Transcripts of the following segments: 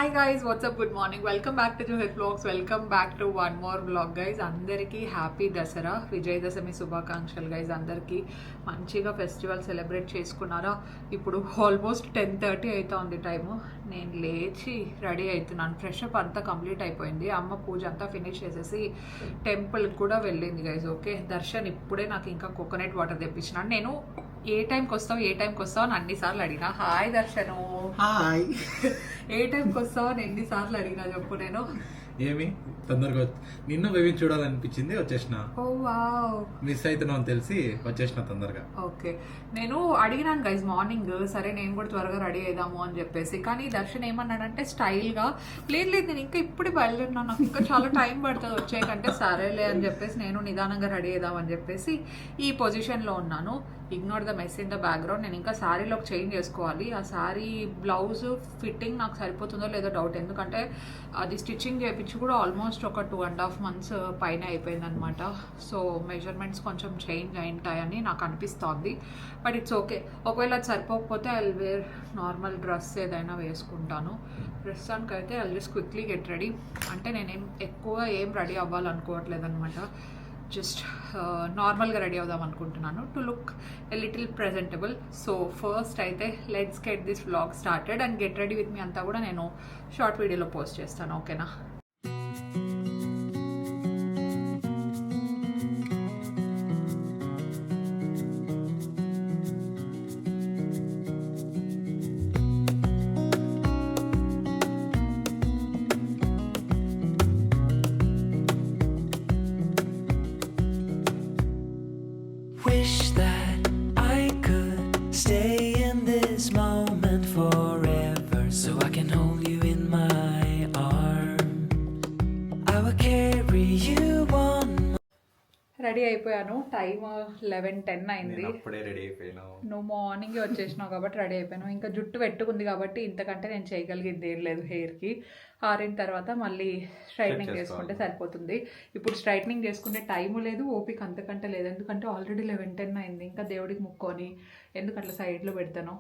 Hi guys, what's up, good morning, welcome back to జోహెత్ vlogs, welcome back to one more vlog guys. అందరికీ happy Dasara, Vijayadashami శుభాకాంక్షలు guys. అందరికీ మంచిగా festival celebrate చేసుకున్నారా? ఇప్పుడు ఆల్మోస్ట్ 10:30 అవుతుంది టైము. నేను లేచి రెడీ అవుతున్నాను, ఫ్రెష్ అప్ అంతా కంప్లీట్ అయిపోయింది. అమ్మ పూజ అంతా ఫినిష్ చేసేసి టెంపుల్కి కూడా వెళ్ళింది గైస్. ఓకే, దర్శన్ ఇప్పుడే నాకు ఇంకా కోకోనట్ వాటర్ తెప్పించినాడు. నేను ఏ టైంకి వస్తావు అని అన్నిసార్లు అడిగినా. హాయ్ దర్శను. హాయ్. ఏ టైంకి వస్తావు అని ఎన్నిసార్లు అడిగినా చెప్పు. నేను ఏమి తొందరగా నిన్ను బేబీ చూడాలనిపించింది, వచ్చేసిన. ఓ వావ్, మిస్ అవుతున్నావు అని తెలిసి వచ్చేసిన తొందరగా. ఓకే, నేను అడిగినాను గైజ్ మార్నింగ్, సరే నేను కూడా త్వరగా రెడీ అయిదాము అని చెప్పేసి. కానీ దర్శన్ ఏమన్నాడంటే స్టైల్గా, లేదు నేను ఇంకా ఇప్పుడు బయలుదేరినాను, నాకు ఇంకా చాలా టైం పడుతుంది వచ్చేకంటే. సరేలే అని చెప్పేసి నేను నిదానంగా రెడీ అయిదామని చెప్పేసి ఈ పొజిషన్లో ఉన్నాను. Ignore the mess in the background. నేను ఇంకా శారీలోకి చేంజ్ చేసుకోవాలి. ఆ శారీ బ్లౌజ్ ఫిట్టింగ్ నాకు సరిపోతుందో లేదో డౌట్, ఎందుకంటే అది స్టిచ్చింగ్ చేయించి కూడా ఆల్మోస్ట్ ఒక 2.5 months పైన అయిపోయిందనమాట. సో మెజర్మెంట్స్ కొంచెం చేంజ్ అయింటాయని నాకు అనిపిస్తోంది. But it's okay. ఒకవేళ అది సరిపోకపోతే I will wear normal dress ఏదైనా వేసుకుంటాను. ప్రస్తుతానికి అయితే I just quickly get ready. అంటే నేనేం ఎక్కువ ఏం రెడీ అవ్వాలనుకోవట్లేదు అనమాట. జస్ట్ నార్మల్గా రెడీ అవుదాం అనుకుంటున్నాను, to look a little presentable. So first అయితే let's get this vlog started and get ready with me అంతా కూడా నేను షార్ట్ వీడియోలో పోస్ట్ చేస్తాను. ఓకేనా? Wish that I could stay in this moment forever, so I can hold you in my arms. I will carry you on. Ready అయిపోయాను. Time 11:10 అయింది. అప్పుడే ready అయిపోయినావు. నువ్వు మార్నింగ్ వచ్చేసినావు కాబట్టి రెడీ అయిపోయాను. ఇంకా జుట్టు పెట్టుకుంది కాబట్టి ఇంతకంటే నేను చేయగలిగింది ఏం లేదు. హెయిర్కి ఆరిన తర్వాత మళ్ళీ స్ట్రైట్నింగ్ చేసుకుంటే సరిపోతుంది. ఇప్పుడు స్ట్రైట్నింగ్ చేసుకుంటే టైము లేదు, ఓపిక అంతకంటే లేదు. ఎందుకంటే ఆల్రెడీ 11:10 అయింది. ఇంకా దేవుడికి ముక్కొని, ఎందుకట్లా సైడ్లో పెడతాను,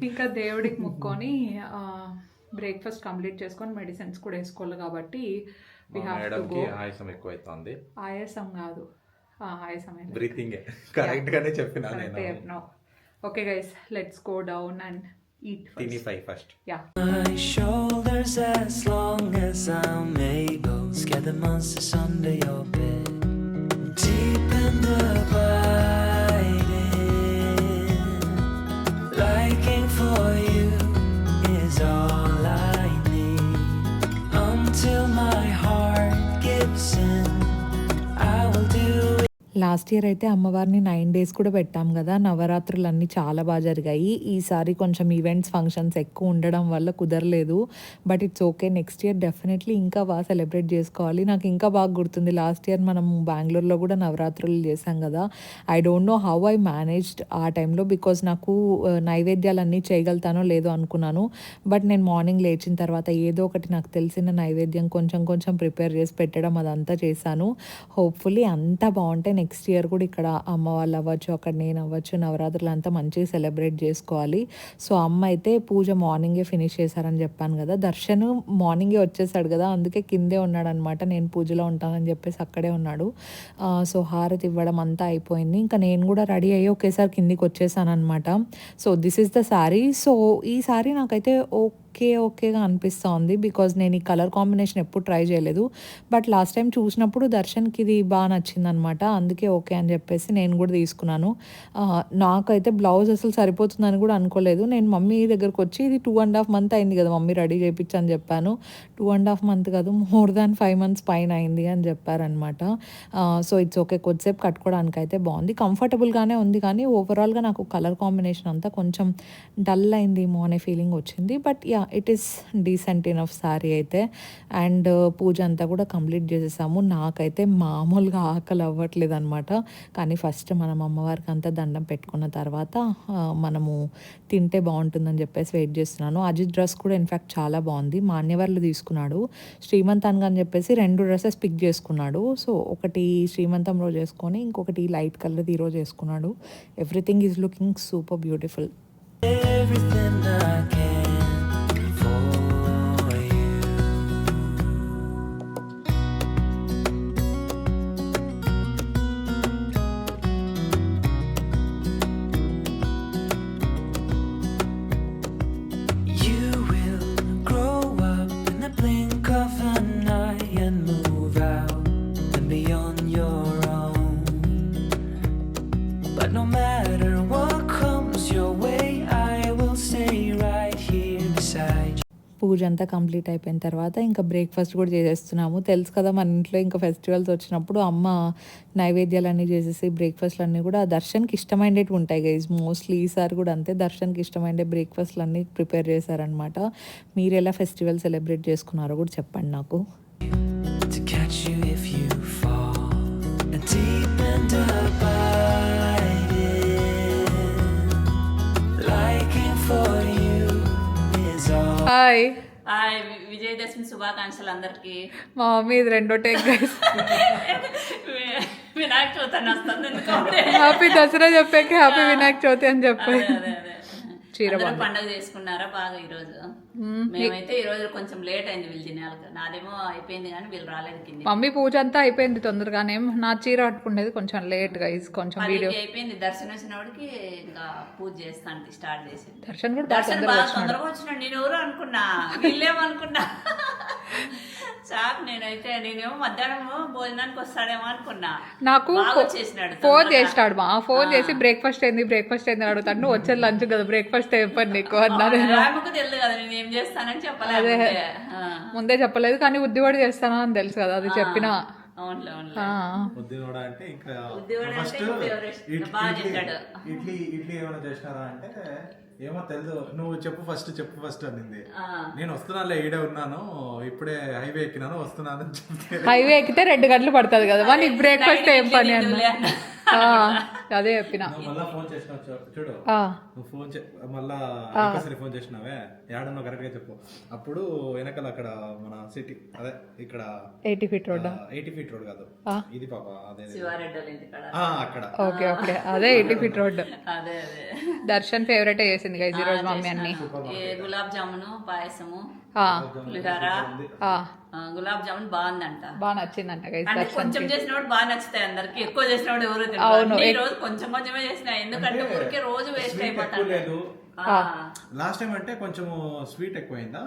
ఇంకా దేవుడికి ముక్కొని బ్రేక్ఫాస్ట్ కంప్లీట్ చేసుకొని మెడిసిన్స్ కూడా వేసుకోవాలి కాబట్టి ఆయాసం ఎక్కువ అవుతుంది. ఆయాసం కాదు, ఆయాసం బ్రీతింగ్ కరెక్ట్ గానే చెప్పినా. Okay guys, let's go down and eat first. Yeah. My shoulders as long as I'm able. Scare the monsters under your bed. Deep in the biting. Liking for you is all I need. Until my heart gives in, I will do it. Last year అయితే అమ్మవారిని 9 days కూడా పెట్టాం కదా. నవరాత్రులు అన్నీ చాలా బాగా జరిగాయి. ఈసారి కొంచెం ఈవెంట్స్ ఫంక్షన్స్ ఎక్కువ ఉండడం వల్ల కుదరలేదు. But it's okay, next here definitely ఇంకా బాగా సెలబ్రేట్ చేసుకోవాలి. నాకు ఇంకా బాగా గుర్తుంది, లాస్ట్ ఇయర్ మనం బెంగళూరులో కూడా నవరాత్రులు చేసాం కదా. I don't know how I managed ఆ టైంలో, బికాజ్ నాకు నైవేద్యాలన్నీ చేయగలుగుతానో లేదో అనుకున్నాను. బట్ నేను మార్నింగ్ లేచిన తర్వాత ఏదో ఒకటి నాకు తెలిసిన నైవేద్యం కొంచెం ప్రిపేర్ చేసి పెట్టడం అదంతా చేశాను. హోప్ఫుల్లీ అంతా బాగుంటే నెక్స్ట్ ఇయర్ కూడా ఇక్కడ అమ్మ వాళ్ళు అవ్వచ్చు, అక్కడ నేను అవ్వచ్చు, నవరాత్రులు అంతా మంచిగా సెలబ్రేట్ చేసుకోవాలి. సో అమ్మ అయితే పూజ మార్నింగే ఫినిష్ చేశారని చెప్పాను కదా. దర్శన్ మార్నింగే వచ్చేసాడు కదా, అందుకే కిందే ఉన్నాడు అనమాట. నేను పూజలో ఉంటానని చెప్పేసి అక్కడే ఉన్నాడు. సో హారతి ఇవ్వడం అంతా అయిపోయింది. ఇంకా నేను కూడా రెడీ అయ్యి ఒకేసారి కిందికి వచ్చేసాను అనమాట. So this is the sari. So ఈ శారీ నాకైతే ఓకేగా అనిపిస్తుంది, బికాజ్ నేను ఈ కలర్ కాంబినేషన్ ఎప్పుడు ట్రై చేయలేదు. బట్ లాస్ట్ టైం చూసినప్పుడు దర్శన్కి ఇది బాగా నచ్చింది అనమాట, అందుకే ఓకే అని చెప్పేసి నేను కూడా తీసుకున్నాను. నాకైతే బ్లౌజ్ అసలు సరిపోతుందని కూడా అనుకోలేదు. నేను మమ్మీ దగ్గరకు వచ్చి ఇది 2.5 months అయింది కదా మమ్మీ రెడీ చేయించని చెప్పాను. 2.5 months కాదు, మోర్ దాన్ 5 months పైన అయింది అని చెప్పారనమాట. సో ఇట్స్ ఓకే, కొద్దిసేపు కట్టుకోవడానికి అయితే బాగుంది, కంఫర్టబుల్గానే ఉంది. కానీ ఓవరాల్గా నాకు కలర్ కాంబినేషన్ అంతా కొంచెం డల్ అయిందేమో అనే ఫీలింగ్ వచ్చింది. But yeah, it is decent enough sari అయితే. అండ్ పూజ అంతా కూడా కంప్లీట్ చేసేసాము. నాకైతే మామూలుగా ఆకలి అవ్వట్లేదు అనమాట. కానీ ఫస్ట్ మనం అమ్మవారికి అంతా దండం పెట్టుకున్న తర్వాత మనము తింటే బాగుంటుందని చెప్పేసి వెయిట్ చేస్తున్నాను. అజిత్ డ్రెస్ కూడా ఇన్ఫ్యాక్ట్ చాలా బాగుంది, మాన్యవర్లు తీసుకున్నాడు. శ్రీమంతానికి అని చెప్పేసి 2 dresses పిక్ చేసుకున్నాడు. సో ఒకటి శ్రీమంతం రోజు వేసుకొని ఇంకొకటి లైట్ కలర్ ఈరోజు వేసుకున్నాడు. Everything is looking super beautiful. Everything I can for అంతా కంప్లీట్ అయిపోయిన తర్వాత ఇంకా బ్రేక్ఫాస్ట్ కూడా చేసేస్తున్నాము. తెలుసు కదా మన ఇంట్లో ఇంకా ఫెస్టివల్స్ వచ్చినప్పుడు అమ్మ నైవేద్యాలన్నీ చేసేసి బ్రేక్ఫాస్ట్లు అన్నీ కూడా దర్శన్కి ఇష్టమైనవి ఉంటాయి గైజ్. మోస్ట్లీ ఈసారి కూడా అంతే, దర్శన్కి ఇష్టమైన బ్రేక్ఫాస్ట్లు అన్నీ ప్రిపేర్ చేశారనమాట. మీరు ఎలా ఫెస్టివల్ సెలబ్రేట్ చేసుకున్నారో కూడా చెప్పండి నాకు. to catch you if you fall, and deep and abiding, liking for you is all. Hi hi Vijayadashami శుభాకాంక్షలు అందరికి. మా మమ్మీ ఇది రెండో టేక్ గైస్. వినాయక చవితి అని వస్తుంది ఎందుకంటే హ్యాపీ దసరా చెప్పాక హ్యాపీ వినాయక చవితి అని చెప్పాయి. అదే అందరూ పండగ చేసుకున్నారా బాగా ఈ రోజు? మేమైతే ఈ రోజు కొంచెం లేట్ అయింది వీళ్ళు తినాలి. నాదేమో అయిపోయింది కానీ వీళ్ళు రాలేదు కింద. మమ్మీ పూజ అంతా అయిపోయింది తొందరగానే, నా చీర కట్టుకునేది కొంచెం లేట్ గైస్, కొంచెం వీడియో అయిపోయింది. దర్శనం వచ్చినప్పటికి ఇంకా పూజ చేస్తాను స్టార్ట్ చేసింది. దర్శన్ కూడా దర్శనం బాగా తొందరగా వచ్చినాడు. నేను ఎవరు అనుకున్నా, వీళ్ళేమనుకున్నా చాక్. నేనేమో మధ్యాహ్నం భోజనానికి వస్తాడేమో అనుకున్నా. నాకు చేసినాడు ఫోన్ చేసినాడు మా ఫోన్ చేసి బ్రేక్ఫాస్ట్ ఏంది అడుగుతాడు. నువ్వు వచ్చేది లంచ్ కదా, బ్రేక్ఫాస్ట్ ఏం పని నీకు అన్నారు. ఆమెకు తెలియదు కదా నేను ఏం చేస్తానని చెప్పలేదు. ముందే చెప్పలేదు కానీ ఉద్దివాడు చేస్తానా అని తెలుసు కదా, అది చెప్పిన. అవునులే ఉద్దినోడ అంటే ఇంకా ఉద్యోగం ఫస్ట్ అంటే ఎవరు బాగా చేశాడు. ఇడ్లీ ఏమైనా చేసినారా అంటే ఏమో తెలుసు, నువ్వు చెప్పు ఫస్ట్ అనింది. నేను వస్తున్నానులే, ఈడే ఉన్నాను, ఇప్పుడే హైవే ఎక్కినాను, వస్తున్నాను అని చెప్తే హైవే ఎక్కితే 2 గంటలు పడుతుంది కదా, మరి నీకు బ్రేక్ఫాస్ట్ ఏం పని అన్న. అదే చెప్పిన. మళ్ళా ఫోన్ చేసినావు చూడు, నువ్వు మళ్ళా ఇంకోసారి ఫోన్ చేసినావే, ఏడన్నావు కరెక్ట్ గా చెప్పు. అప్పుడు వెనకాల అక్కడ మన సిటీ అదే ఇక్కడ 80 feet రోడ్, 80 feet రోడ్ కాదు ఇది పాప, అదే అక్కడ. ఓకే అదే 80 feet రోడ్. అదే దర్శన్ ఫేవరెట్ చేసింది గైస్ ఈ రోజు మమ్మీ అన్ని. గులాబ్ జామును, పాయసము, పులిహోర, గులాబ్ జామున్ బాగుందంట, బాగా నచ్చిందంట గైస్. అంటే కొంచెం చేసినప్పుడు బాగా నచ్చుతాయి అందరికి, ఎక్కువ చేసినప్పుడు ఎవరు తినరు. ఈ రోజు కొంచెమే చేసిన, ఎందుకంటే ఊరికే రోజు వేస్ట్ అయిపోతాడు. లాస్ట్ టైం అంటే కొంచెం స్వీట్ ఎక్కువైందా,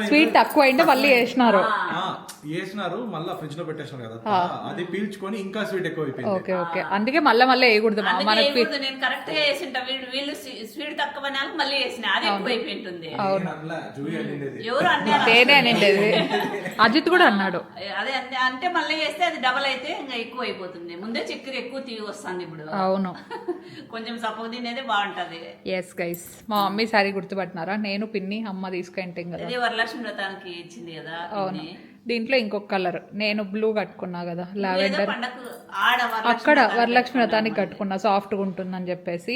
స్వీట్ తక్కువైంటే మళ్ళీ వేసినారు మళ్ళీ ఫ్రిడ్జ్ లో పెట్టేసినారు కదా, అది పీల్చుకొని ఇంకా స్వీట్ ఎక్కువ అయిపోయింది. ఓకే అందుకే మళ్ళీ వేయకూడదు. నేను కరెక్ట్ గా వేసింటా, వీళ్ళు స్వీట్ తక్కువ మళ్ళీ వేసిన, అది ఎక్కువ అయిపోయింటుంది. ఎవరు తేనే అనిండేది, అజిత్ కూడా అన్నాడు. అదే అంటే మళ్ళీ వేస్తే అది డబల్ అయితే ఇంకా ఎక్కువ అయిపోతుంది. ముందే చక్కెర ఎక్కువ తీగి వస్తుంది ఇప్పుడు. అవును కొంచెం సపోజ్ తినేది బాగుంటది. ఎస్ గైస్, మా మమ్మీ సారీ గుర్తుపట్టినారా, నేను పిన్ని అమ్మ తీసుకుంటాం కదా, ఇది వరలక్ష్మి వ్రతానికి ఇచ్చింది కదా. అవును, దీంట్లో ఇంకొక కలర్ నేను బ్లూ కట్టుకున్నా కదా, లావెండర్. ఆడ అక్కడ వరలక్ష్మి వ్రతానికి కట్టుకున్నా, సాఫ్ట్ గా ఉంటుందని చెప్పేసి.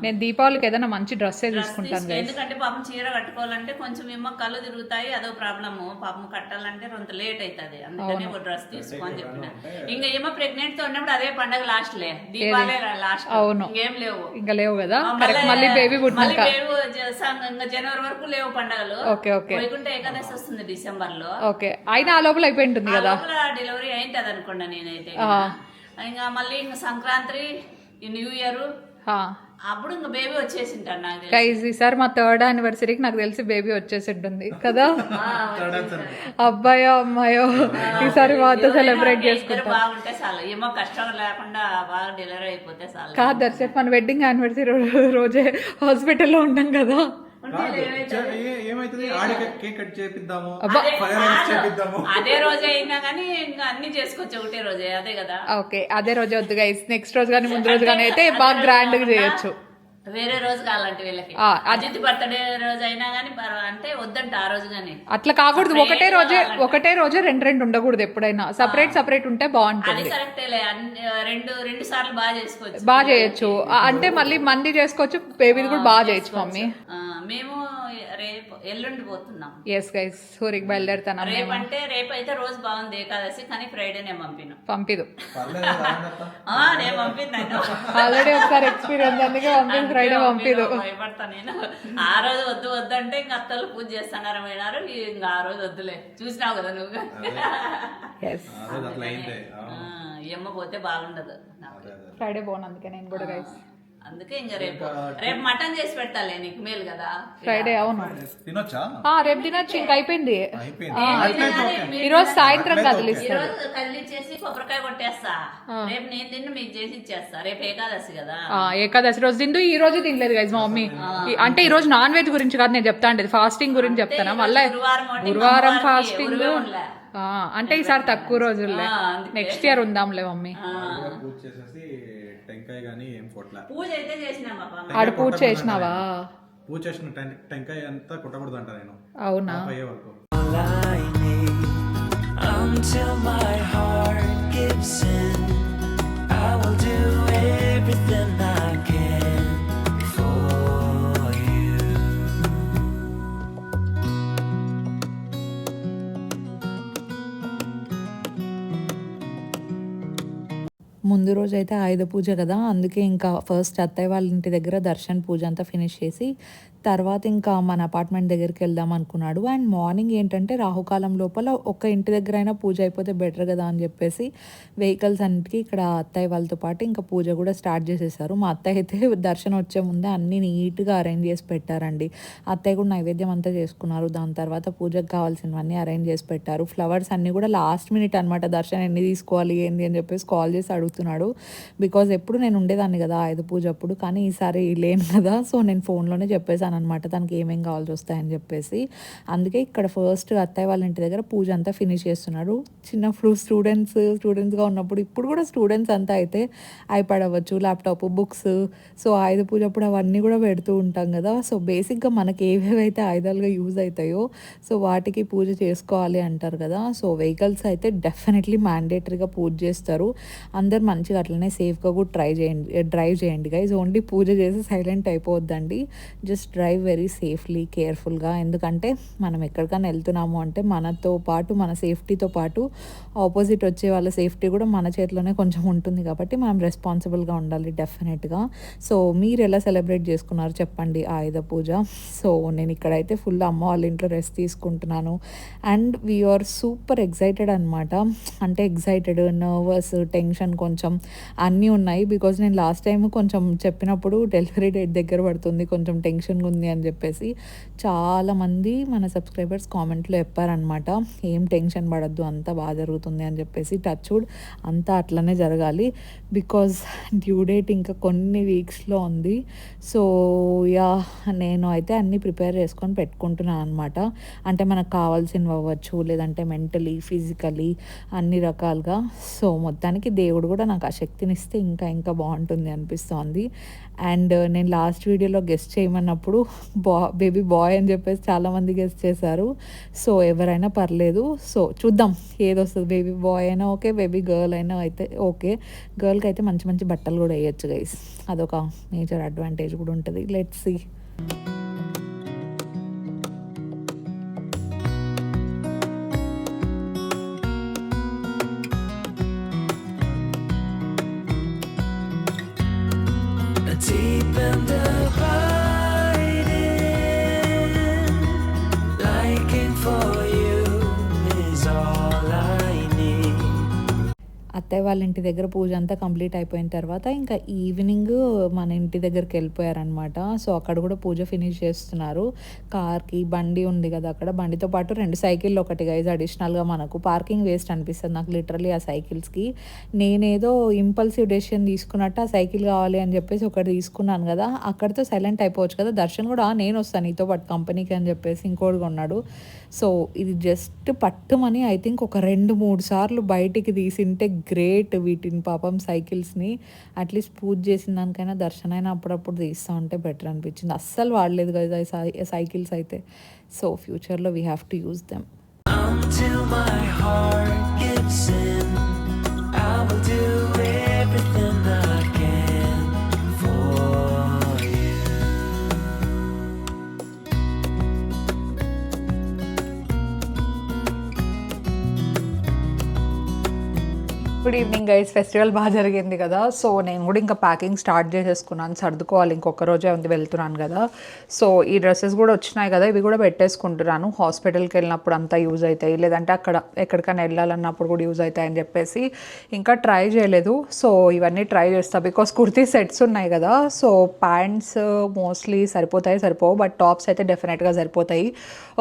నేను దీపావళికి ఏదైనా మంచి డ్రెస్ తీసుకుంటాను గైస్. ఎందుకంటే పాపం చీర కట్టుకోవాలంటే కొంచెం ఏమో కళ్ళు తిరుగుతాయి, అదో ప్రాబ్లము. పాపం కట్టాలంటే కొంత లేట్ అవుతుంది, అందుకని ఒక డ్రెస్ తీసుకోని చెప్పిన. ఇంకా ఏమో ప్రెగ్నెంట్ తో ఉన్నప్పుడు అదే పండగ లాస్ట్ లే, దీపావళి లాస్ట్. అవును, ఇంకేం లేవు, ఇంకా లేవు కదా. మళ్ళీ బేబీ పుట్టినాక జనవరి వరకు లేవు పండగలు. ఓకే వైకుంఠ ఏకాదశి వస్తుంది డిసెంబర్ లో. ఓకే అయినా ఆ లోపల అయిపోయి ఉంటుంది కదా, డెలివరీ అయింటది అనుకున్నా నేనైతే. ఇంకా మళ్ళీ ఇంకా సంక్రాంతి, న్యూ ఇయర్, అప్పుడు ఇంకా బేబీ వచ్చేసింటాడు నాకు గైస్. ఈసారి మా 3rd anniversary-కి నాకు తెలిసి బేబీ వచ్చేసి ఉంటుంది కదా. అబ్బాయో అమ్మాయో ఈసారి మాతో సెలబ్రేట్ చేసుకుంటాం. బాగుంటే చాలు, ఏమో కష్టం లేకుండా బాగా డెలివరీ అయిపోతే చాలు. కాదు దర్శక్, మన వెడ్డింగ్ యానివర్సరీ రోజే హాస్పిటల్లో ఉంటాం కదా. ఏమైతుంది, కేక్ కట్ చేపిద్దాము, అదే రోజే అయినా కానీ ఇంకా అన్ని చేసుకోవచ్చు ఒకటే రోజే, అదే కదా. ఓకే అదే రోజే వద్దు గైస్, నెక్స్ట్ రోజు కానీ ముందు రోజు కానీ అయితే బాగా గ్రాండ్ గా చేయొచ్చు. వేరే రోజు కావాలంటే వీళ్ళకి అజిత్ బర్త్డే రోజు అయినా గానీ అంటే వద్దంట ఆ రోజు గానీ. అట్లా కాకూడదు, ఒకటే రోజే రెండు ఉండకూడదు, ఎప్పుడైనా సపరేట్ ఉంటే బాగుంటుంది. కరెక్టేలే, రెండు సార్లు బాగా చేసుకోవచ్చు, బాగా చేయొచ్చు. అంటే మళ్ళీ మంది చేసుకోవచ్చు, బేబీది కూడా బాగా చేయొచ్చు మమ్మీ. మేము ఎల్లుండి పోతున్నాం. ఎస్ గైస్, ఊరికి బయలుదేరుతాను. రేపు అయితే రోజు బాగుంది ఏకాదశి, కానీ ఫ్రైడే నేను పంపిదు. నేను పంపిందాను ఆల్రెడీ ఒకసారి ఎక్స్పీరియన్స్, అందుకే పంపింది. ఫ్రైడే పంపిదు, భయపడతా నేను. ఆ రోజు వద్దంటే ఇంకా అత్తలు పూజ చేస్తున్నారు పోయినారు, ఇంకా ఆ రోజు వద్దులే, చూసినావు కదా నువ్వు. ఎమ్మ పోతే బాగుండదు, ఫ్రైడే పోను అందుకే నేను కూడా గైస్. అందుకే ఇంకా రేపు మటన్ చేసి పెడతాలే నీకు మేలు కదా. ఫ్రైడే అవును తినొచ్చా? రేపు తినొచ్చు, ఇంకా అయిపోయింది. అయిపోయింది. ఈ రోజు సాయంత్రం కదిలిస్తారు. ఈరోజు కదిలిచ్చేసి కొబ్బరికాయ కొట్టేస్తా, రేపు నేను తిండి మీకు చేసి ఇచ్చేస్తా. రేపు ఏకాదశి కదా. ఏకాదశి రోజు తిందు, ఈ రోజు తినలేదు గైజ్ మా మమ్మీ. అంటే ఈ రోజు నాన్ వెజ్ గురించి కాదు నేను చెప్తా అంటే ఫాస్టింగ్ గురించి చెప్తాను. మళ్ళీ గురువారం ఫాస్టింగ్ అంటే ఈసారి తక్కువ రోజుల్లో, నెక్స్ట్ ఇయర్ ఉందాంలే మమ్మీ. పూజ చేసేసి టెంకాయ గానీ ఏం కొట్లా. పూజ అయితే చేసినా ఆడు పూజ చేసినావా? పూజ చేసిన టెంకాయ అంతా కొట్టకూడదు అంట నేను. అవునా? అయ్యే వరకు all I need until my heart gives in. I will do everything I can for you. ముందు రోజు అయితే ఆయుధ పూజ కదా, అందుకే ఇంకా ఫస్ట్ అత్తయ్య వాళ్ళ ఇంటి దగ్గర దర్శన్ పూజ అంతా ఫినిష్ చేసి తర్వాత ఇంకా మన అపార్ట్మెంట్ దగ్గరికి వెళ్దాం అనుకున్నాడు. అండ్ మార్నింగ్ ఏంటంటే రాహుకాలం లోపల ఒక ఇంటి దగ్గర అయినా పూజ అయిపోతే బెటర్ కదా అని చెప్పేసి వెహికల్స్ అన్నిటికీ ఇక్కడ అత్తయ్య వాళ్ళతో పాటు ఇంకా పూజ కూడా స్టార్ట్ చేసేసారు. మా అత్తయ్య అయితే దర్శనం వచ్చే ముందే అన్నీ నీట్గా అరేంజ్ చేసి పెట్టారండి. అత్తయ్య కూడా నైవేద్యం అంతా చేసుకున్నారు. దాని తర్వాత పూజకు కావాల్సినవన్నీ అరేంజ్ చేసి పెట్టారు. ఫ్లవర్స్ అన్నీ కూడా లాస్ట్ మినిట్ అనమాట. దర్శనం ఎన్ని తీసుకోవాలి ఏంది అని చెప్పేసి కాల్ చేసి అడుగుతున్నాడు. బికాజ్ ఎప్పుడు నేను ఉండేదాన్ని కదా ఆయుధ పూజ అప్పుడు, కానీ ఈసారి లేను కదా, సో నేను ఫోన్లోనే చెప్పేసాను అనమాట తనకి ఏమేం కావాల్సి వస్తాయని చెప్పేసి. అందుకే ఇక్కడ ఫస్ట్ అత్తయ్య వాళ్ళ ఇంటి దగ్గర పూజ అంతా ఫినిష్ చేస్తున్నాడు. చిన్నప్పుడు స్టూడెంట్స్గా ఉన్నప్పుడు, ఇప్పుడు కూడా స్టూడెంట్స్ అంతా అయితే ఐప్యాడ్ అవ్వచ్చు, ల్యాప్టాప్, బుక్స్, సో ఆయుధ పూజ అప్పుడు అవన్నీ కూడా పెడుతూ ఉంటాం కదా. సో బేసిక్గా మనకి ఏవేవైతే ఆయుధాలుగా యూజ్ అవుతాయో సో వాటికి పూజ చేసుకోవాలి అంటారు కదా. సో వెహికల్స్ అయితే డెఫినెట్లీ మ్యాండేటరీగా పూజ చేస్తారు. అందరు మంచిగా అట్లనే సేఫ్గా కూడా డ్రైవ్ చేయండి గైజ్. ఓన్లీ పూజ చేసి సైలెంట్ అయిపోవద్దండి. జస్ట్ డ్రైవ్ వెరీ సేఫ్లీ, కేర్ఫుల్గా. ఎందుకంటే మనం ఎక్కడికైనా వెళ్తున్నాము అంటే మనతో పాటు, మన సేఫ్టీతో పాటు ఆపోజిట్ వచ్చే వాళ్ళ సేఫ్టీ కూడా మన చేతిలోనే కొంచెం ఉంటుంది కాబట్టి మనం రెస్పాన్సిబుల్గా ఉండాలి డెఫినెట్గా. సో మీరు ఎలా సెలబ్రేట్ చేసుకున్నారు చెప్పండి ఆయుధ పూజ. సో నేను ఇక్కడైతే ఫుల్ అమ్మ వాళ్ళ ఇంట్లో రెస్ట్ తీసుకుంటున్నాను. అండ్ వీఆర్ సూపర్ ఎగ్జైటెడ్ అనమాట. అంటే ఎగ్జైటెడ్, నర్వస్, టెన్షన్ కొంచెం అన్నీ ఉన్నాయి. బికాజ్ నేను లాస్ట్ టైం కొంచెం చెప్పినప్పుడు డెలివరీ డేట్ దగ్గర పడుతుంది, కొంచెం టెన్షన్గా ఉంది అని చెప్పేసి చాలామంది మన సబ్స్క్రైబర్స్ కామెంట్లో చెప్పారనమాట, ఏం టెన్షన్ పడద్దు అంతా బాగా జరుగుతుంది అని చెప్పేసి. టచ్ వుడ్ అంతా అట్లనే జరగాలి. బికాజ్ డ్యూ డేట్ ఇంకా కొన్ని వీక్స్లో ఉంది. సో యా నేను అయితే అన్నీ ప్రిపేర్ చేసుకొని పెట్టుకుంటున్నాను అనమాట. అంటే మనకు కావాల్సినవి అవ్వచ్చు, లేదంటే మెంటలీ, ఫిజికలీ అన్ని రకాలుగా. సో మొత్తానికి దేవుడు కూడా నాకు ఆ శక్తిని ఇస్తే ఇంకా ఇంకా బాగుంటుంది అనిపిస్తోంది. అండ్ నేను లాస్ట్ వీడియోలో గెస్ట్ చేయమన్నప్పుడు బేబీ బాయ్ అని చెప్పేసి చాలామంది గెస్ట్ చేశారు. సో ఎవరైనా పర్లేదు. సో చూద్దాం ఏది వస్తుంది. బేబీ బాయ్ అయినా ఓకే, బేబీ గర్ల్ అయినా అయితే ఓకే. గర్ల్కి అయితే మంచి మంచి బట్టలు కూడా వేయచ్చు గైస్, అదొక మేజర్ అడ్వాంటేజ్ కూడా ఉంటుంది. Let's see. Deep and abiding, liking for you is all I need. అత్తయ్య వాళ్ళ ఇంటి దగ్గర పూజ అంతా కంప్లీట్ అయిపోయిన తర్వాత ఇంకా ఈవినింగ్ మన ఇంటి దగ్గరికి వెళ్ళిపోయారనమాట. సో అక్కడ కూడా పూజ ఫినిష్ చేస్తున్నారు. కార్కి బండి ఉంది కదా, అక్కడ బండితో పాటు 2 సైకిళ్ళు ఒకటి గైజ్ అడిషనల్గా. మనకు పార్కింగ్ వేస్ట్ అనిపిస్తుంది నాకు లిటరలీ ఆ సైకిల్స్కి. నేనేదో ఇంపల్సివ్ డెసిషన్ తీసుకున్నట్టు ఆ సైకిల్ కావాలి అని చెప్పేసి ఒకటి తీసుకున్నాను కదా, అక్కడితో సైలెంట్ అయిపోవచ్చు కదా. దర్శన్ కూడా నేను వస్తాను నీతో పాటు కంపెనీకి అని చెప్పేసి ఇంకోటి కొన్నాడు. సో ఇది జస్ట్ పట్టుమని ఐ థింక్ ఒక 2-3 సార్లు బయటికి తీసింటే గ్రేట్. వీటిని పాపం సైకిల్స్ని అట్లీస్ట్ పూజ చేసిన దానికైనా దర్శనం అయినా అప్పుడప్పుడు తీస్తూ ఉంటే బెటర్ అనిపించింది. అస్సలు వాడలేదు కదా సైకిల్స్ అయితే. సో ఫ్యూచర్లో we have to use them. Until my heart gives in, I will do everything I can for you. Good evening guys. Festival బాగా జరిగింది కదా, సో నేను కూడా ఇంకా ప్యాకింగ్ స్టార్ట్ చేసేసుకున్నాను. సర్దుకోవాలి, ఇంకొక రోజే ఉంది, వెళ్తున్నాను కదా. సో ఈ డ్రెస్సెస్ కూడా వచ్చినాయి కదా, ఇవి కూడా పెట్టేసుకుంటున్నాను. హాస్పిటల్కి వెళ్ళినప్పుడు అంతా యూజ్ అవుతాయి, లేదంటే అక్కడ ఎక్కడికైనా వెళ్ళాలన్నప్పుడు కూడా యూజ్ అవుతాయి అని చెప్పేసి ఇంకా ట్రై చేయలేదు. సో ఇవన్నీ ట్రై చేస్తాను బికాస్ కుర్తీ సెట్స్ ఉన్నాయి కదా. సో ప్యాంట్స్ మోస్ట్లీ సరిపోవు, బట్ టాప్స్ అయితే డెఫినెట్గా సరిపోతాయి.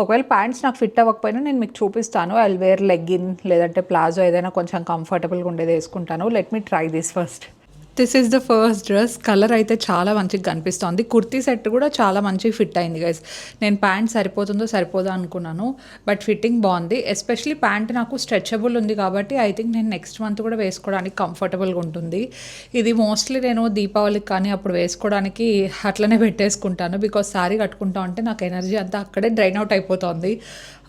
ఒకవేళ ప్యాంట్స్ నాకు ఫిట్ అవ్వకపోయినా నేను మీకు చూపిస్తాను. ఐ విల్ వేర్ లెగ్గిన్ లేదంటే ప్లాజో ఏదైనా కొంచెం కంఫర్టబుల్గా ఉండేది వేసుకుంటాను. Let me try this first. This is the first dress. Colour అయితే చాలా మంచిగా కనిపిస్తుంది. కుర్తీ సెట్ కూడా చాలా మంచిగా ఫిట్ అయింది గైస్. నేను ప్యాంట్ సరిపోదా అనుకున్నాను, బట్ ఫిట్టింగ్ బాగుంది. ఎస్పెషలీ ప్యాంట్ నాకు స్ట్రెచబుల్ ఉంది కాబట్టి ఐ థింక్ నేను నెక్స్ట్ మంత్ కూడా వేసుకోవడానికి కంఫర్టబుల్గా ఉంటుంది. ఇది మోస్ట్లీ నేను దీపావళికి కానీ అప్పుడు వేసుకోవడానికి అట్లనే పెట్టేసుకుంటాను. బికాస్ శారీ కట్టుకుంటా ఉంటే నాకు ఎనర్జీ అంతా అక్కడే డ్రైన్ అవుట్ అయిపోతుంది.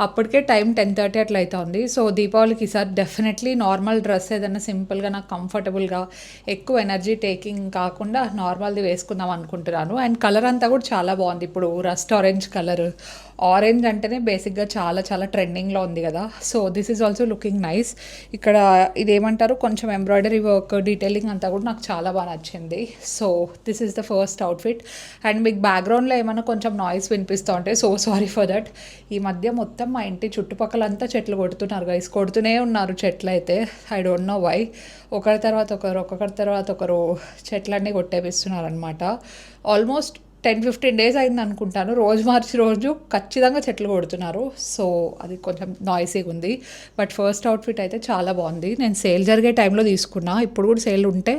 అప్పటికే టైం 10:30 అట్లా అవుతుంది. సో దీపావళికి ఈసారి డెఫినెట్లీ నార్మల్ డ్రెస్ ఏదైనా సింపుల్గా నాకు కంఫర్టబుల్గా ఎక్కువ ఎనర్జీ టేకింగ్ కాకుండా నార్మల్ది వేసుకుందాం అనుకుంటున్నాను. అండ్ కలర్ అంతా కూడా చాలా బాగుంది. ఇప్పుడు రస్ట్ ఆరెంజ్ కలర్, ఆరెంజ్ అంటేనే బేసిక్గా చాలా చాలా ట్రెండింగ్లో ఉంది కదా. So this is also looking nice. ఇక్కడ ఇదేమంటారు, కొంచెం ఎంబ్రాయిడరీ వర్క్ డీటెయిలింగ్ అంతా కూడా నాకు చాలా బాగా నచ్చింది. So this is the first outfit. And మీకు బ్యాక్గ్రౌండ్లో ఏమైనా కొంచెం నాయిస్ వినిపిస్తూ ఉంటే సో సారీ ఫర్ దట్. ఈ మధ్య మొత్తం మా ఇంటి చుట్టుపక్కలంతా చెట్లు కొడుతున్నారు గైస్, కొడుతూనే ఉన్నారు చెట్లు అయితే. I don't know why. ఒకరి తర్వాత ఒకరు చెట్లన్నీ కొట్టేపిస్తున్నారు అనమాట. ఆల్మోస్ట్ 10-15 డేస్ అయింది అనుకుంటాను. రోజు మార్చి రోజు ఖచ్చితంగా చెట్లు కొడుతున్నారు. సో అది కొంచెం నాయిసీగా ఉంది. బట్ ఫస్ట్ అవుట్ఫిట్ అయితే చాలా బాగుంది. నేను సేల్ జరిగే టైంలో తీసుకున్నా. ఇప్పుడు కూడా సేల్ ఉంటే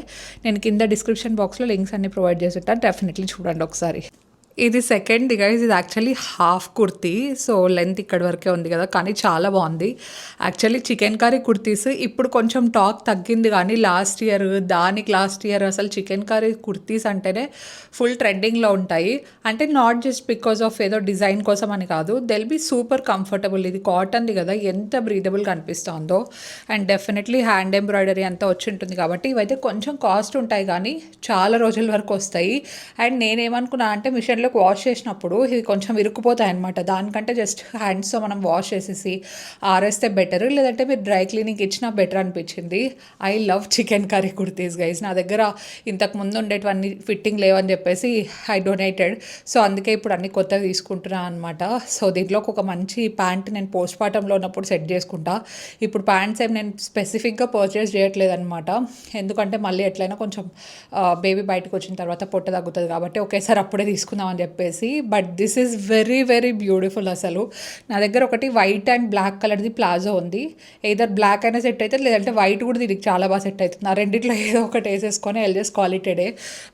నేను కింద డిస్క్రిప్షన్ బాక్స్లో లింక్స్ అన్ని ప్రొవైడ్ చేసి ఉంటాను, డెఫినెట్లీ చూడండి ఒకసారి. ఇది సెకండ్ గైస్. ఇది actually half kurti. So length ఇక్కడ వరకే ఉంది కదా, కానీ చాలా బాగుంది. యాక్చువల్లీ చికెన్ కర్రీ కుర్తీస్ ఇప్పుడు కొంచెం టాక్ తగ్గింది, కానీ లాస్ట్ ఇయర్ అసలు చికెన్ కర్రీ కుర్తీస్ అంటేనే ఫుల్ ట్రెండింగ్లో ఉంటాయి. అంటే నాట్ జస్ట్ బికాస్ ఆఫ్ ఏదో డిజైన్ కోసం అని కాదు, దెల్ బీ సూపర్ కంఫర్టబుల్. ఇది కాటన్ది కదా, ఎంత బ్రీదబుల్గా అనిపిస్తుందో. అండ్ డెఫినెట్లీ హ్యాండ్ ఎంబ్రాయిడరీ అంతా వచ్చి ఉంటుంది కాబట్టి ఇవైతే కొంచెం కాస్ట్ ఉంటాయి, కానీ చాలా రోజుల వరకు వస్తాయి. అండ్ నేనేమనుకున్నా అంటే మిషన్లో వాష్ చేసినప్పుడు ఇది కొంచెం ఇరుక్కుపోతాయి అనమాట. దానికంటే జస్ట్ హ్యాండ్స్తో మనం వాష్ చేసేసి ఆరేస్తే బెటర్, లేదంటే మీరు డ్రై క్లీనింగ్ ఇచ్చినా బెటర్ అనిపించింది. I love chicken curry kurtis guys. నా దగ్గర ఇంతకు ముందు ఉండేటివన్నీ ఫిట్టింగ్ లేవని చెప్పేసి ఐ డొనేటెడ్. సో అందుకే ఇప్పుడు అన్ని కొత్తగా తీసుకుంటున్నాను అనమాట. సో దీంట్లోకి ఒక మంచి ప్యాంట్ నేను పోస్ట్ పార్టంలో ఉన్నప్పుడు సెట్ చేసుకుంటా. ఇప్పుడు ప్యాంట్స్ ఏం నేను స్పెసిఫిక్గా పర్చేస్ చేయట్లేదు అనమాట, ఎందుకంటే మళ్ళీ ఎట్లయినా కొంచెం బేబీ బయటకు వచ్చిన తర్వాత పొట్ట తగ్గుతుంది కాబట్టి ఒకేసారి అప్పుడే తీసుకుందామని చెప్పేసి. But this is very very beautiful. అసలు నా దగ్గర ఒకటి వైట్ అండ్ బ్లాక్ కలర్ది ప్లాజో ఉంది. ఏదర్ బ్లాక్ అయినా సెట్ అవుతుంది, లేదంటే వైట్ కూడా దీనికి చాలా బాగా సెట్ అవుతుంది. ఆ రెండిట్లో ఏదో ఒకటి వేసేసుకొని ఎల్జెస్ క్వాలిటీడే.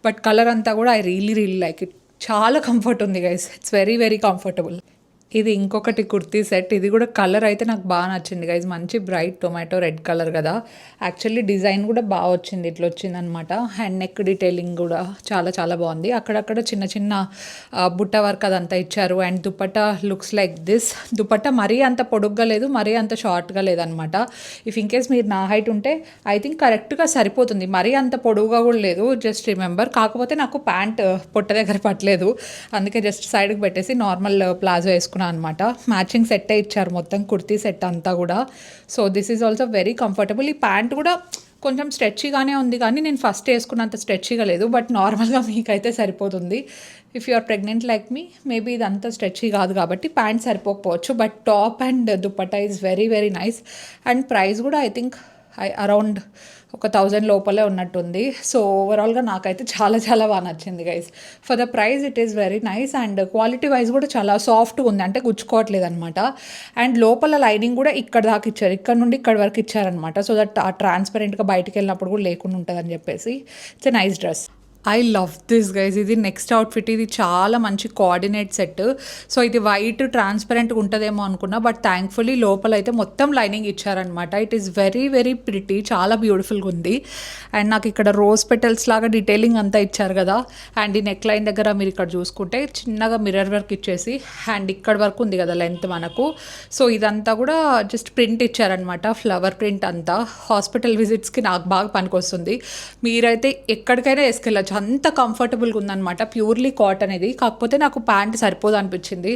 బట్ కలర్ అంతా కూడా ఐ రియలీ లైక్ ఇట్. చాలా కంఫర్ట్ ఉంది guys, it's very very comfortable. ఇది ఇంకొకటి కుర్తీ సెట్. ఇది కూడా కలర్ అయితే నాకు బాగా నచ్చింది గైజ్. మంచి బ్రైట్ టొమాటో రెడ్ కలర్ కదా. యాక్చువల్లీ డిజైన్ కూడా బాగా వచ్చింది, ఇట్లా వచ్చిందనమాట. హ్యాండ్ నెక్ డీటెయిలింగ్ కూడా చాలా చాలా బాగుంది. అక్కడక్కడ చిన్న చిన్న బుట్ట వర్క్ అదంతా ఇచ్చారు. And dupatta looks like this. Dupatta మరీ అంత పొడుగ్గా లేదు, మరీ అంత షార్ట్గా లేదనమాట. ఇఫ్ ఇన్ కేస్ మీరు నా హైట్ ఉంటే ఐ థింక్ కరెక్ట్గా సరిపోతుంది. మరీ అంత పొడుగుగా కూడా లేదు, జస్ట్ రిమెంబర్. కాకపోతే నాకు ప్యాంట్ పొట్ట దగ్గర పట్టలేదు, అందుకే జస్ట్ సైడ్కి పెట్టేసి నార్మల్ ప్లాజో వేసుకున్నాను అనమాట. మ్యాచింగ్ సెట్ ఇచ్చారు మొత్తం కుర్తీ సెట్ అంతా కూడా. So this is also very comfortable. ఈ ప్యాంట్ కూడా కొంచెం స్ట్రెచ్గానే ఉంది, కానీ నేను ఫస్ట్ వేసుకున్నంత స్ట్రెచ్గా లేదు. బట్ నార్మల్గా మీకైతే సరిపోతుంది. If you are pregnant like me, maybe ఇదంతా స్ట్రెచ్గా కాదు కాబట్టి ప్యాంట్ సరిపోకపోవచ్చు. But top and dupatta is very very nice. And price కూడా ఐ థింక్ అరౌండ్ ఒక 1000 లోపలే ఉన్నట్టుంది. సో ఓవరాల్గా నాకైతే చాలా చాలా బాగా నచ్చింది guys. For the price it is very nice. And quality wise కూడా చాలా సాఫ్ట్గా ఉంది, అంటే గుచ్చుకోవట్లేదు అనమాట. అండ్ లోపల లైనింగ్ కూడా ఇక్కడ దాకా ఇచ్చారు, ఇక్కడ నుండి ఇక్కడ వరకు ఇచ్చారనమాట. సో దట్ ఆ ట్రాన్స్పరెంట్గా బయటకు వెళ్ళినప్పుడు కూడా లేకుండా ఉంటుంది అని చెప్పేసి. It's a nice dress. I love this guys. ఇది నెక్స్ట్ అవుట్ఫిట్. ఇది చాలా మంచి కోఆర్డినేట్ సెట్. సో ఇది వైట్ ట్రాన్స్పరెంట్గా ఉంటుందేమో అనుకున్నా, బట్ థ్యాంక్ఫుల్లీ లోపల అయితే మొత్తం లైనింగ్ ఇచ్చారనమాట. It is very very pretty, చాలా బ్యూటిఫుల్గా ఉంది. అండ్ నాకు ఇక్కడ రోజ్ పెటల్స్ లాగా డీటెయిలింగ్ అంతా ఇచ్చారు కదా. అండ్ ఈ నెక్ లైన్ దగ్గర మీరు ఇక్కడ చూసుకుంటే చిన్నగా మిర్రర్ వర్క్ ఇచ్చేసి హ్యాండ్ ఇక్కడ వరకు ఉంది కదా లెంత్ మనకు. సో ఇదంతా కూడా జస్ట్ ప్రింట్ ఇచ్చారనమాట, ఫ్లవర్ ప్రింట్ అంతా. హాస్పిటల్ విజిట్స్కి నాకు బాగా పనికొస్తుంది. మీరైతే ఎక్కడికైనా వేసుకెళ్ళచ్చు, అంత కంఫర్టబుల్గా ఉందన్నమాట. ప్యూర్లీ కాటన్ ఇది. కాకపోతే నాకు ప్యాంట్ సరిపోదు అనిపించింది.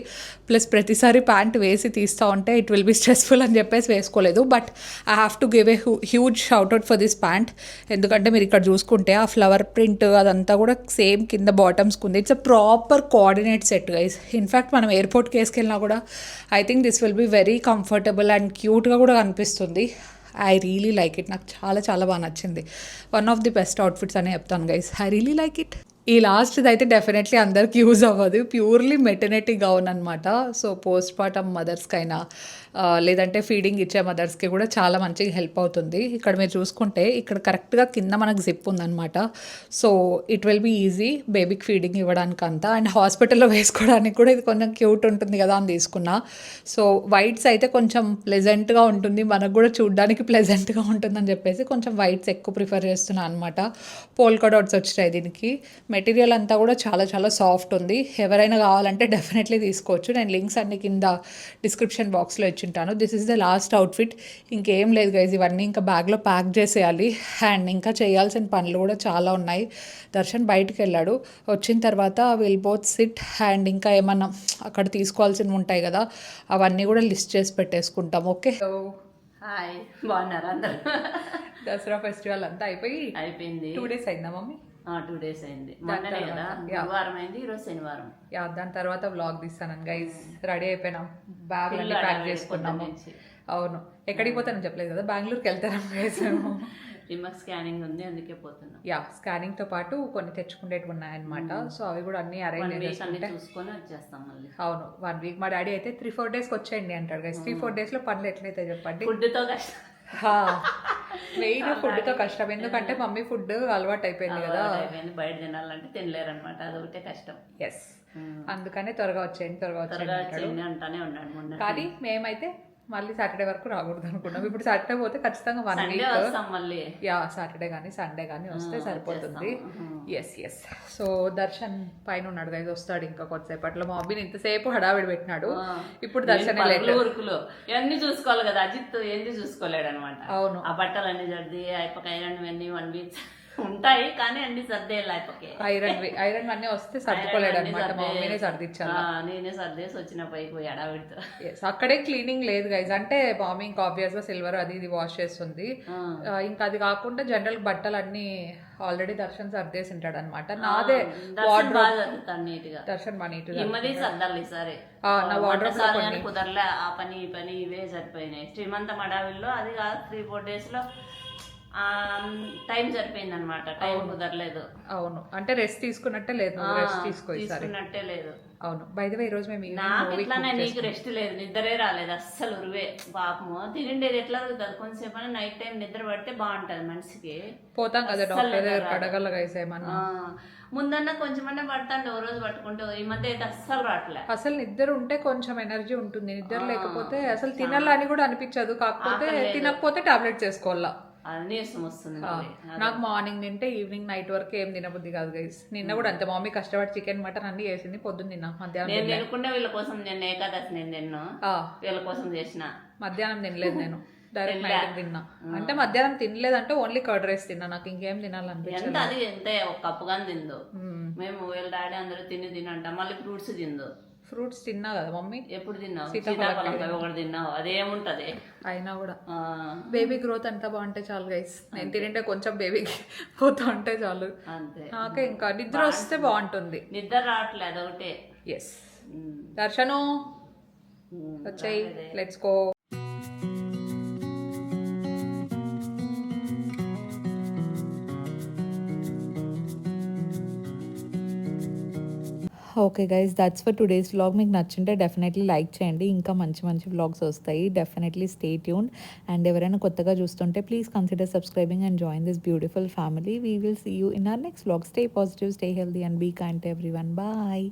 ప్లస్ ప్రతిసారి ప్యాంట్ వేసి తీస్తూ ఉంటే ఇట్ విల్ బి స్ట్రెస్ఫుల్ అని చెప్పేసి వేసుకోలేదు. But I have to give a huge shoutout for this pant. ఎందుకంటే మీరు ఇక్కడ చూసుకుంటే ఆ ఫ్లవర్ ప్రింట్ అదంతా కూడా సేమ్ కింద బాటమ్స్కి ఉంది. It's a proper coordinate set guys. In fact మనం ఎయిర్పోర్ట్కి వేసుకెళ్ళినా కూడా I think this will be very comfortable and క్యూట్గా కూడా కనిపిస్తుంది. I really like it. నాకు చాలా చాలా బాగా నచ్చింది. One of the best outfits అని చెప్తాను guys. I really like it. ఈ లాస్ట్ది అయితే డెఫినెట్లీ అందరికి యూజ్ అవ్వదు. ప్యూర్లీ మెటర్నిటీ గౌన్ అనమాట. సో పోస్ట్ పార్టమ్ మదర్స్కైనా లేదంటే ఫీడింగ్ ఇచ్చే మదర్స్కి కూడా చాలా మంచిగా హెల్ప్ అవుతుంది. ఇక్కడ మీరు చూసుకుంటే ఇక్కడ కరెక్ట్గా కింద మనకు జిప్ ఉందన్నమాట. So it will be easy బేబీకి ఫీడింగ్ ఇవ్వడానికి అంతా. అండ్ హాస్పిటల్లో వేసుకోవడానికి కూడా ఇది కొంచెం క్యూట్ ఉంటుంది కదా అని తీసుకున్నా. సో వైట్స్ అయితే కొంచెం ప్లెజెంట్గా ఉంటుంది, మనకు కూడా చూడడానికి ప్లెజెంట్గా ఉంటుందని చెప్పేసి కొంచెం వైట్స్ ఎక్కువ ప్రిఫర్ చేస్తున్నాను అనమాట. పోల్కా డాట్స్ వచ్చినాయి దీనికి. మెటీరియల్ అంతా కూడా చాలా చాలా సాఫ్ట్ ఉంది. ఎవరైనా కావాలంటే డెఫినెట్లీ తీసుకోవచ్చు. నేను లింక్స్ అన్ని కింద డిస్క్రిప్షన్ బాక్స్లో ఇచ్చింటాను. This is the last outfit. ఇంకేం లేదు గైజ్, ఇవన్నీ ఇంకా బ్యాగ్లో ప్యాక్ చేసేయాలి. అండ్ ఇంకా చేయాల్సిన పనులు కూడా చాలా ఉన్నాయి. దర్శన్ బయటికి వెళ్ళాడు. వచ్చిన తర్వాత విల్ బోత్ సిట్ అండ్ ఇంకా ఏమన్నా అక్కడ తీసుకోవాల్సినవి ఉంటాయి కదా, అవన్నీ కూడా లిస్ట్ చేసి పెట్టేసుకుంటాం. ఓకే. సో హాయ్, బాగున్నారా అందరు? దసరా ఫెస్టివల్ అంతా అయిపోయింది. 2 days అయిందా మమ్మీ? 2 days అయింది. మొన్ననే కదా, గురువారం అయింది, ఈరోజు శనివారం. దాని తర్వాత వ్లాగ్ తీస్తాను గైస్. రెడీ అయిపోయినాం, బ్యాగ్ అన్ని ప్యాక్ చేసుకున్నాము. అవును, ఎక్కడికి పోతానని చెప్పలేదు కదా, బెంగళూరుకి వెళ్తాను గైస్. రిమక్ స్కానింగ్ ఉంది, అందుకే పోతున్నాం. స్కానింగ్ తో పాటు కొన్ని తెచ్చుకునేవి ఉన్నాయన్నమాట. సో అవి కూడా అన్ని అరేంజ్ చూసుకొని వచ్చేస్తాం మళ్ళీ. అవును, 1 week. మా డాడీ అయితే 3-4 days వచ్చేయండి అంటాడు గైస్. 3-4 days లో పనులు ఎట్లయితే చెప్పండి. ఫుడ్తో కష్టం, మెయిన్ ఫుడ్తో కష్టం. ఎందుకంటే మమ్మీ ఫుడ్ అలవాటు అయిపోయింది కదా, బయట తినాలంటే తినలేరు అనమాట, అదొకటే కష్టం. ఎస్, అందుకనే త్వరగా వచ్చేయండి అంటానే ఉన్నాడు మొన్న. కానీ మేమైతే మళ్ళీ సాటర్డే వరకు రాకూడదు అనుకున్నాం. ఇప్పుడు సాటర్డే పోతే ఖచ్చితంగా 1 week మళ్ళీ. సాటర్డే కానీ సండే కానీ వస్తే సరిపోతుంది. ఎస్. సో దర్శన్ పైన ఉన్నాడు గైస్, వస్తాడు ఇంకా కొద్దిసేపట్లో. మా మమ్మీని ఇంతసేపు హడావిడి పెట్టినాడు. ఇప్పుడు దర్శన్ ఊరుకులు ఇవన్నీ చూసుకోవాలి కదా, అజిత్ ఏంది చూసుకోలేడు అనమాట. అవును, ఆ బట్టలు అన్ని సర్ది అయిపోక ఐరన్ అన్ని 1 week ఉంటాయి, కానీ అన్ని సర్దేయాలి. అయిపోకే ఐరన్ అన్నీ వస్తే సర్దుకోలేడు అనమాట. మా మమ్మీనే సర్దిచ్చాను, నేనే సర్దేసి వచ్చిన పైకి పోయి హడావిడితో. అక్కడే క్లీనింగ్ లేదు గైజ్. అంటే మమ్మీ ఇంకా ఆబ్వియస్ గా సిల్వర్ అది ఇది వాష్ చేస్తుంది. ఇంకా అది కాకుండా జనరల్ బట్టలు అన్ని ఆల్రెడీ దర్శన్ సర్దేసి ఉంటాడు అనమాట. నాదే దర్శన్ బాగా నీట్ సర్దాలి సరే. కుదరలే, ఆ పని ఈ పని ఇవే సరిపోయినాయి. శ్రీమంత మడావిల్లో అది కాదు, 3-4 days లో టైం సరిపోయింది అనమాట, టైం కుదరలేదు. అవును, అంటే రెస్ట్ తీసుకున్నట్టే లేదు, రెస్ట్ తీసుకున్నట్టే లేదు. అవును, బై ది వే ఈ రోజు మేము నాకు ఇట్లానే, నీకు రెస్ట్ లేదు, నిద్రే రాలేదు అస్సలు. ఉరువే పాపము, తినండేది ఎట్లా అడుగుతుంది. కొంతసేపు నైట్ టైం నిద్ర పడితే బాగుంటది మనిషికి. పోతాం కదా డాక్టర్ దగ్గర, కడగలగైసేమన్నా ముందన్నా కొంచెమన్నా పడతాండి, ఓ రోజు పట్టుకుంటే. ఈ మధ్య అయితే అస్సలు రావట్లే. అసలు నిద్ర ఉంటే కొంచెం ఎనర్జీ ఉంటుంది, నిద్ర లేకపోతే అసలు తినాలని కూడా అనిపించదు. కాకపోతే తినకపోతే టాబ్లెట్స్ వేసుకోవాలా, నీరసం వస్తుంది. నాకు మార్నింగ్ తింటే ఈవినింగ్ నైట్ వరకు ఏం తినబుద్ధి కాదు గైస్. నిన్న కూడా అంతే, మమ్మీ కష్టపడి చికెన్ మటన్ అన్ని చేసింది. పొద్దున్న తిన్నా, మధ్యాహ్నం నేను తినకుండా వీళ్ళ కోసం, నేను ఏకాదశి నేను తిన్నా, వీళ్ళ కోసం చేసిన. మధ్యాహ్నం తినలేదు నేను, డైరెక్ట్ నైట్ తిన్నా. అంటే మధ్యాహ్నం తినలేదంటే ఓన్లీ కర్డ్ రైస్ తిన్నా, నాకు ఇంకేం తినాలనిపించింది. ఎంత అది ఎంత ఒక కప్పుగాని తిందో. మేము వీళ్ళ డాడీ అందరూ తినంట. మళ్ళీ ఫ్రూట్స్ తిందో. ఫ్రూట్స్ తిన్నా కదా మమ్మీ, ఎప్పుడు తిన్నావు? సీతాఫలం ఒకటి తిన్నావు, అదేముంటది. అయినా కూడా బేబీ గ్రోత్ అంతా బాగుంటే చాలు గైస్. నేను తింటే కొంచెం బేబీకి పోతా ఉంటే చాలు అంతే. నాకే ఇంకా నిద్ర వస్తే బాగుంటుంది. నిద్ర రావట్లేదు ఒకటే. ఎస్, దర్శను వచ్చేయి, let's go. Okay guys, that's for today's vlog. మీకు నచ్చింటే డెఫినెట్లీ లైక్ చేయండి. ఇంకా మంచి మంచి వ్లాగ్స్ వస్తాయి. Definitely stay tuned. అండ్ ఎవరైనా కొత్తగా చూస్తుంటే please consider subscribing and join this beautiful family. We will see you in our next vlog. Stay positive, stay healthy and be kind to everyone. Bye.